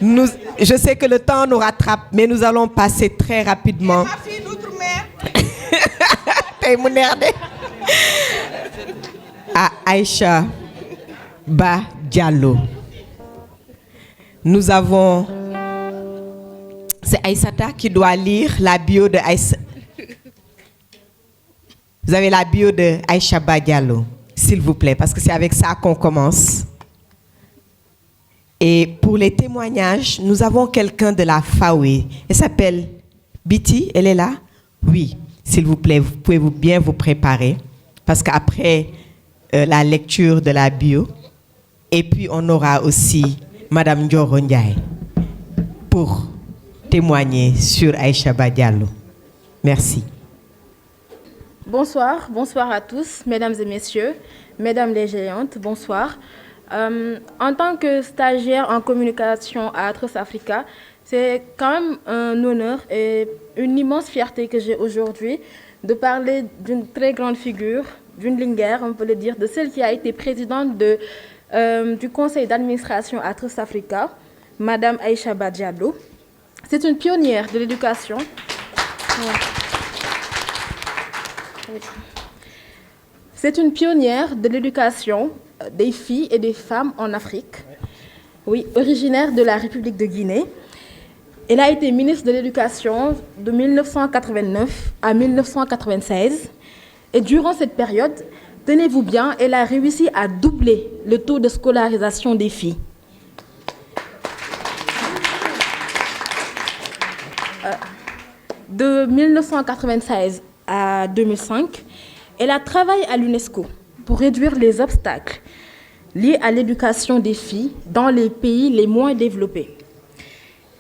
Je sais que le temps nous rattrape, mais nous allons passer très rapidement. Ma fille d'outre-mer. À Aïcha Ba Diallo. Nous avons... C'est Aïssata qui doit lire la bio de Aïssa. Vous avez la bio de Aïcha Ba Diallo, s'il vous plaît, parce que c'est avec ça qu'on commence. Et pour les témoignages, nous avons quelqu'un de la FAWE. Elle s'appelle Biti, elle est là? Oui, s'il vous plaît, vous pouvez bien vous préparer, parce qu'après la lecture de la bio, et puis on aura aussi Madame Ndioro Ndiaye pour témoigner sur Aïcha Ba Diallo. Merci. Bonsoir à tous, mesdames et messieurs, mesdames les géantes, bonsoir. En tant que stagiaire en communication à Atos Africa, c'est quand même un honneur et une immense fierté que j'ai aujourd'hui de parler d'une très grande figure, d'une linguère, on peut le dire, de celle qui a été présidente du conseil d'administration à Atos Africa, Madame Aïcha Ba Diallo. C'est une pionnière de l'éducation. C'est une pionnière de l'éducation des filles et des femmes en Afrique. Oui, originaire de la République de Guinée. Elle a été ministre de l'Éducation de 1989 à 1996. Et durant cette période, tenez-vous bien, elle a réussi à doubler le taux de scolarisation des filles. De 1996 à 2005, elle a travaillé à l'UNESCO pour réduire les obstacles liés à l'éducation des filles dans les pays les moins développés.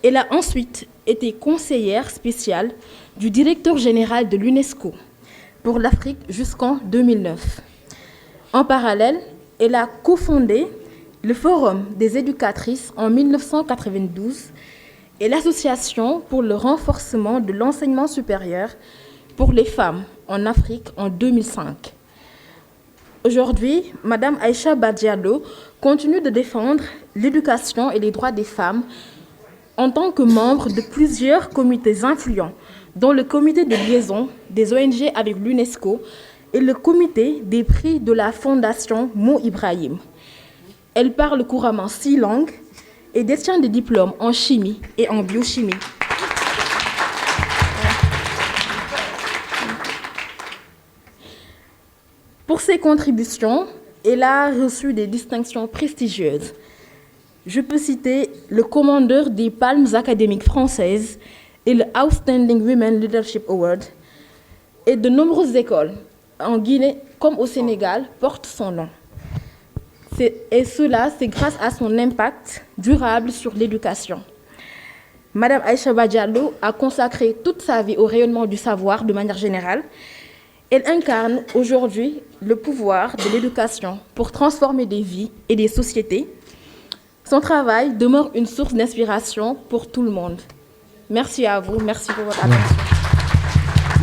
Elle a ensuite été conseillère spéciale du directeur général de l'UNESCO pour l'Afrique jusqu'en 2009. En parallèle, elle a cofondé le Forum des éducatrices en 1992 et l'Association pour le renforcement de l'enseignement supérieur pour les femmes en Afrique en 2005. Aujourd'hui, Madame Aïcha Ba Diallo continue de défendre l'éducation et les droits des femmes en tant que membre de plusieurs comités influents, dont le comité de liaison des ONG avec l'UNESCO et le comité des prix de la Fondation Mo Ibrahim. Elle parle couramment 6 langues et détient des diplômes en chimie et en biochimie. Pour ses contributions, elle a reçu des distinctions prestigieuses. Je peux citer le commandeur des Palmes académiques françaises et le Outstanding Women Leadership Award. Et de nombreuses écoles, en Guinée comme au Sénégal, portent son nom. Et cela, c'est grâce à son impact durable sur l'éducation. Madame Aïcha Ba Diallo a consacré toute sa vie au rayonnement du savoir de manière générale. Elle incarne aujourd'hui le pouvoir de l'éducation pour transformer des vies et des sociétés. Son travail demeure une source d'inspiration pour tout le monde. Merci à vous, merci pour votre attention.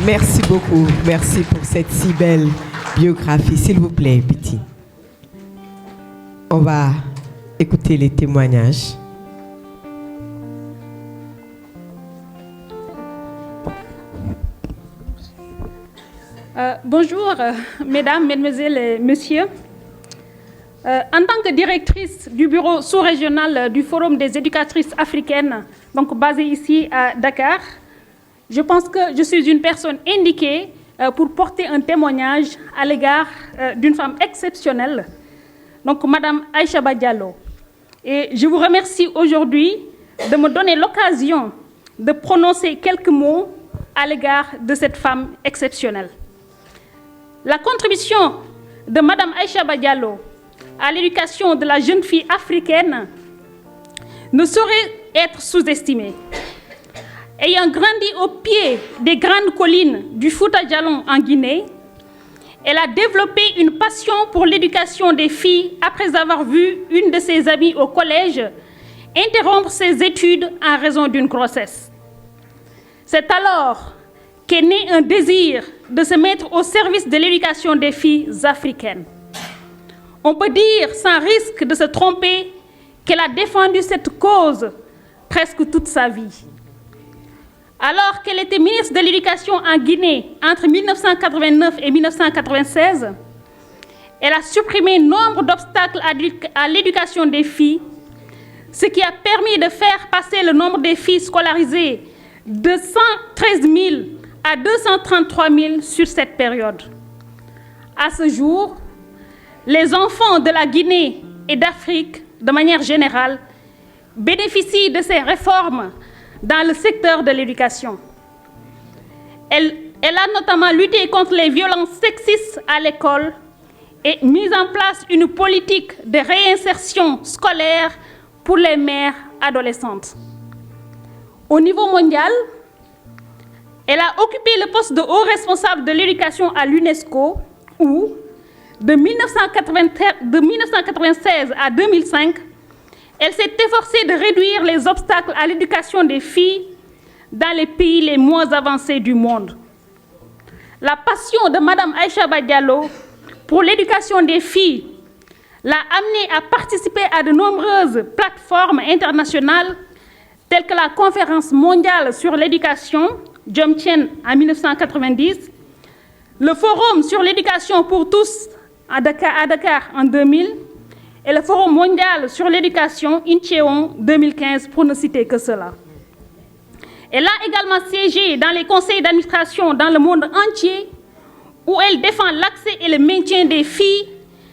Merci beaucoup, merci pour cette si belle biographie. S'il vous plaît, Biti. On va écouter les témoignages. Bonjour, mesdames, mesdemoiselles et messieurs. En tant que directrice du bureau sous-régional du Forum des éducatrices africaines, donc basé ici à Dakar, je pense que je suis une personne indiquée pour porter un témoignage à l'égard d'une femme exceptionnelle, donc Madame Aïcha Ba Diallo. Et je vous remercie aujourd'hui de me donner l'occasion de prononcer quelques mots à l'égard de cette femme exceptionnelle. La contribution de Madame Aïcha Ba Diallo à l'éducation de la jeune fille africaine ne saurait être sous-estimée. Ayant grandi au pied des grandes collines du Fouta Djallon en Guinée, elle a développé une passion pour l'éducation des filles après avoir vu une de ses amies au collège interrompre ses études en raison d'une grossesse. C'est alors qu'est né un désir de se mettre au service de l'éducation des filles africaines. On peut dire, sans risque de se tromper, qu'elle a défendu cette cause presque toute sa vie. Alors qu'elle était ministre de l'Éducation en Guinée entre 1989 et 1996, elle a supprimé nombre d'obstacles à l'éducation des filles, ce qui a permis de faire passer le nombre des filles scolarisées de 113 000 à 233 000 sur cette période. À ce jour, les enfants de la Guinée et d'Afrique, de manière générale, bénéficient de ces réformes dans le secteur de l'éducation. Elle a notamment lutté contre les violences sexistes à l'école et mis en place une politique de réinsertion scolaire pour les mères adolescentes. Au niveau mondial, elle a occupé le poste de haut responsable de l'éducation à l'UNESCO, où, de 1996 à 2005, elle s'est efforcée de réduire les obstacles à l'éducation des filles dans les pays les moins avancés du monde. La passion de Mme Aïcha Diallo pour l'éducation des filles l'a amenée à participer à de nombreuses plateformes internationales telles que la Conférence mondiale sur l'éducation, Jomtien en 1990, le Forum sur l'éducation pour tous à Dakar en 2000 et le Forum mondial sur l'éducation Incheon 2015, pour ne citer que cela. Elle a également siégé dans les conseils d'administration dans le monde entier où elle défend l'accès et le maintien des filles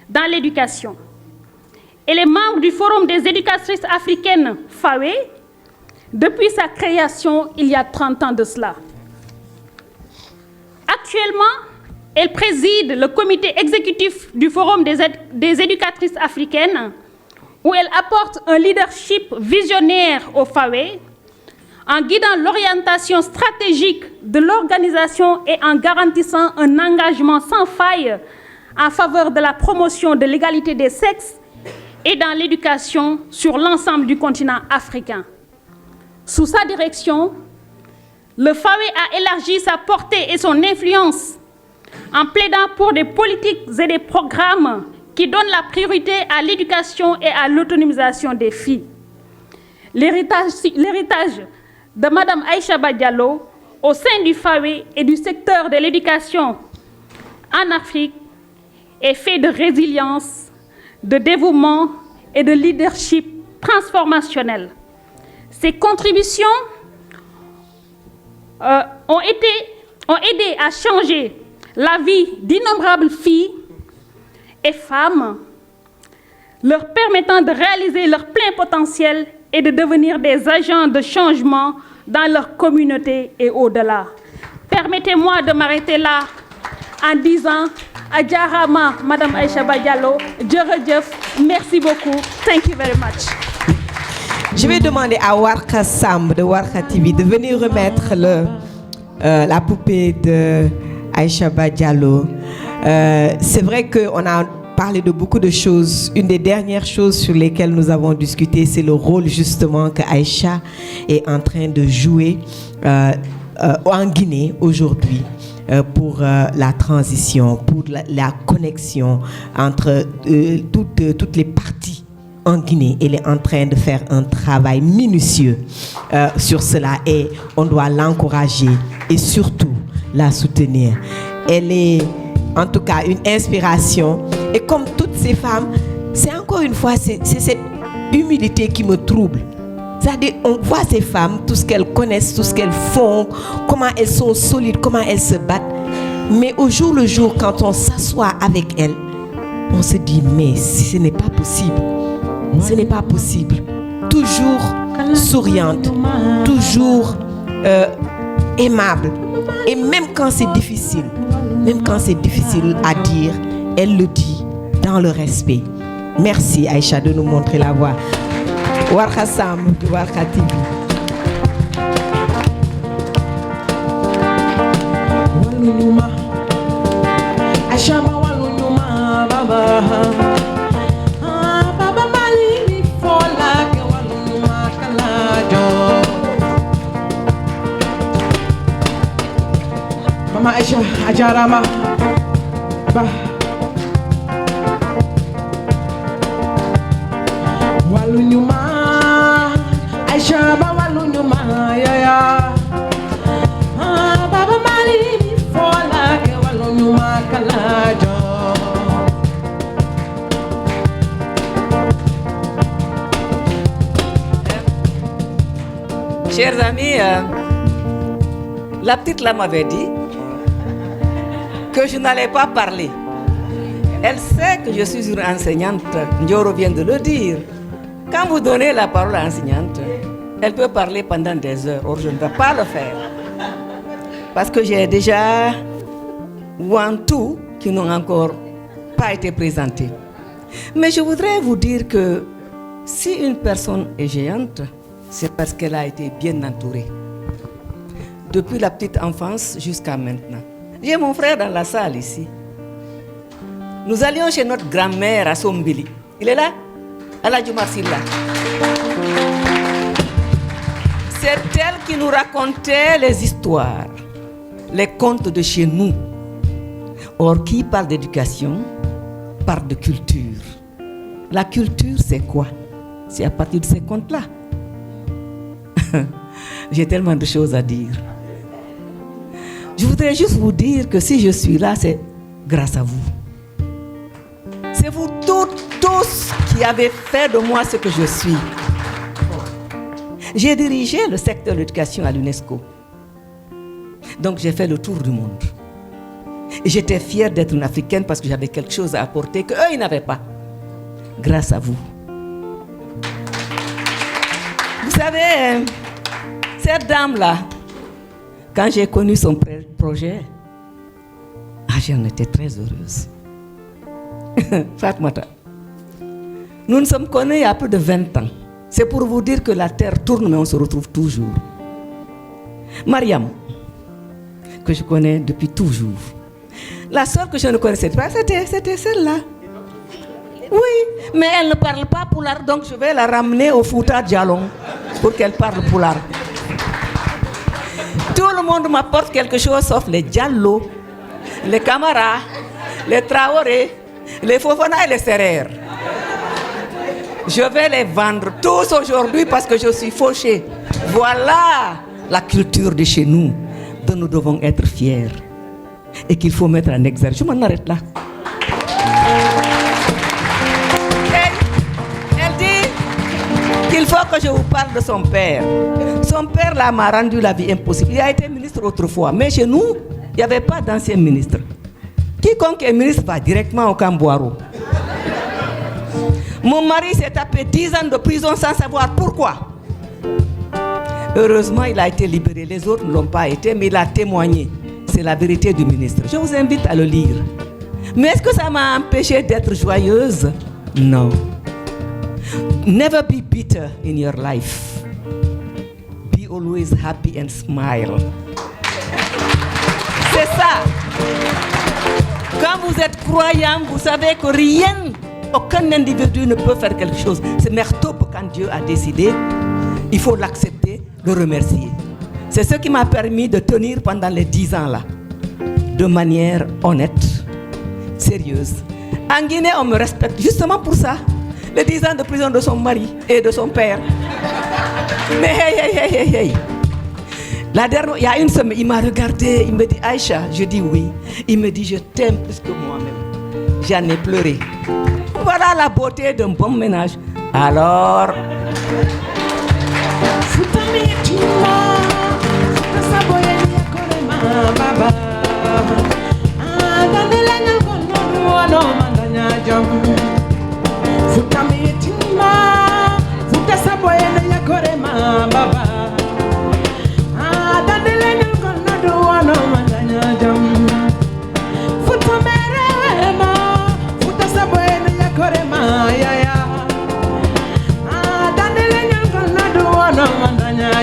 dans l'éducation. Elle est membre du Forum des éducatrices africaines FAWE depuis sa création il y a 30 ans de cela. Actuellement, elle préside le comité exécutif du Forum des éducatrices africaines, où elle apporte un leadership visionnaire au FAWE, en guidant l'orientation stratégique de l'organisation et en garantissant un engagement sans faille en faveur de la promotion de l'égalité des sexes et dans l'éducation sur l'ensemble du continent africain. Sous sa direction, le FAWE a élargi sa portée et son influence en plaidant pour des politiques et des programmes qui donnent la priorité à l'éducation et à l'autonomisation des filles. L'héritage de Mme Aïcha Diallo au sein du FAWE et du secteur de l'éducation en Afrique est fait de résilience, de dévouement et de leadership transformationnel. Ses contributions ont aidé à changer la vie d'innombrables filles et femmes, leur permettant de réaliser leur plein potentiel et de devenir des agents de changement dans leur communauté et au-delà. Permettez-moi de m'arrêter là en disant Adjarama, Madame Aïcha Diallo, Djeredjef, merci beaucoup. Thank you very much. Je vais demander à Warka Sam de Warka TV de venir remettre la poupée de Aïcha Diallo. C'est vrai qu'on a parlé de beaucoup de choses. Une des dernières choses sur lesquelles nous avons discuté, c'est le rôle justement que Aïcha est en train de jouer en Guinée aujourd'hui pour la transition, pour la connexion entre toutes les parties en Guinée. Elle est en train de faire un travail minutieux sur cela et on doit l'encourager et surtout la soutenir. Elle est en tout cas une inspiration et comme toutes ces femmes, c'est encore une fois c'est cette humilité qui me trouble. C'est-à-dire on voit ces femmes, tout ce qu'elles connaissent, tout ce qu'elles font, comment elles sont solides, comment elles se battent, mais au jour le jour quand on s'assoit avec elles, on se dit mais ce n'est pas possible. Ce n'est pas possible. Toujours souriante, toujours aimable. Et même quand c'est difficile à dire, elle le dit dans le respect. Merci Aïcha de nous montrer la voie. Warka Sam de Warka TV. Aïcha Walunyuma Baba. Mama Aïcha Ajarama Ba Walunyuma Aisha bawalu nyuma ya ya. Baba mali mi fola ke walu nyuma kalajo. Chers amis, la petite là m'avait dit que je n'allais pas parler. Elle sait que je suis une enseignante. Ndioro vient de le dire. Quand vous donnez la parole à l'enseignante, elle peut parler pendant des heures. Or, je ne vais pas le faire. Parce que j'ai déjà one, two qui n'ont encore pas été présentés. Mais je voudrais vous dire que si une personne est géante, c'est parce qu'elle a été bien entourée. Depuis la petite enfance jusqu'à maintenant. J'ai mon frère dans la salle ici. Nous allions chez notre grand-mère à Sombili. Il est là? Aladji Marsilla. C'est elle qui nous racontait les histoires, les contes de chez nous. Or, qui parle d'éducation, parle de culture. La culture, c'est quoi? C'est à partir de ces contes-là. J'ai tellement de choses à dire. Je voudrais juste vous dire que si je suis là, c'est grâce à vous. C'est vous tous qui avez fait de moi ce que je suis. J'ai dirigé le secteur de l'éducation à l'UNESCO. Donc j'ai fait le tour du monde. Et j'étais fière d'être une Africaine parce que j'avais quelque chose à apporter qu'eux, ils n'avaient pas. Grâce à vous. Vous savez, cette dame-là, quand j'ai connu son projet, j'en étais très heureuse. Fatmata, nous nous sommes connus il y a plus de 20 ans. C'est pour vous dire que la terre tourne, mais on se retrouve toujours. Mariam, que je connais depuis toujours. La sœur que je ne connaissais pas, c'était celle-là. Oui, mais elle ne parle pas poulard, donc je vais la ramener au Fouta Djalon pour qu'elle parle poulard. Tout le monde m'apporte quelque chose sauf les Diallo, les Camara, les Traoré, les Fofana et les Serrères. Je vais les vendre tous aujourd'hui parce que je suis fauchée. Voilà la culture de chez nous, dont nous devons être fiers et qu'il faut mettre en exergue. Je m'en arrête là. Elle dit qu'il faut que je vous parle de son père. Son père là m'a rendu la vie impossible. Il a été ministre autrefois, mais chez nous, il n'y avait pas d'ancien ministre. Quiconque est ministre va directement au Camboiro. Mon mari s'est tapé 10 ans de prison sans savoir pourquoi. Heureusement, il a été libéré. Les autres ne l'ont pas été, mais il a témoigné. C'est la vérité du ministre. Je vous invite à le lire. Mais est-ce que ça m'a empêché d'être joyeuse? Non. Never be bitter in your life. Be always happy and smile. C'est ça. Quand vous êtes croyant, vous savez que rien, aucun individu ne peut faire quelque chose. C'est merveilleux quand Dieu a décidé. Il faut l'accepter, le remercier. C'est ce qui m'a permis de tenir pendant les 10 ans là, de manière honnête, sérieuse. En Guinée, on me respecte justement pour ça. Les 10 ans de prison de son mari et de son père. Mais hey. La dernière, il y a une semaine, il m'a regardé, il me dit Aïcha, je dis oui. Il me dit je t'aime plus que moi-même. J'en ai pleuré. Voilà la beauté d'un bon ménage. Alors,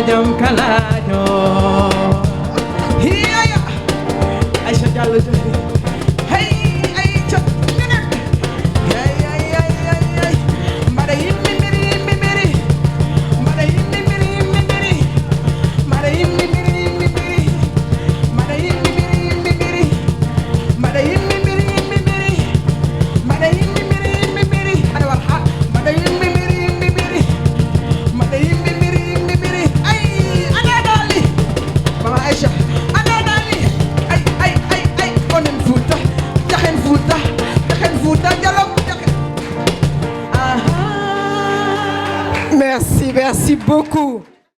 jam kalajo hiya Aisha Diallo hey Aisha hey mbada yimmi miri mbada yimmi miri mbada yimmi miri mbada yimmi miri mbada yimmi miri mbada yimmi miri ada warha mbada yimmi miri mbada yimmi miri Aïcha, Anadali, aïe, onen Fouta, Jahen Fouta, dialogue, Merci beaucoup.